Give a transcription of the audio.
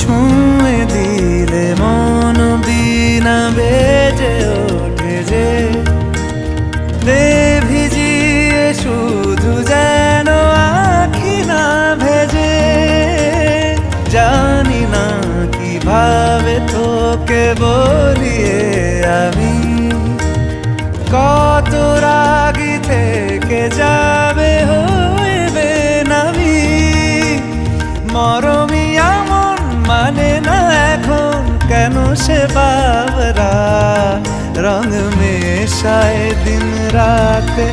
ছুঁয়ে দিলে মন বিনা বেজে ওঠে যে দে ভিজিয়ে শুধু যেন আখি না ভেজে। জানি না কিভাবে তোকে বলিয়ে আমি কত রাগি থেকে যাবে হইবে নামি। মরমি এমন মানে না এখন কেন সে বাবরা রং মেশায় দিন রাতে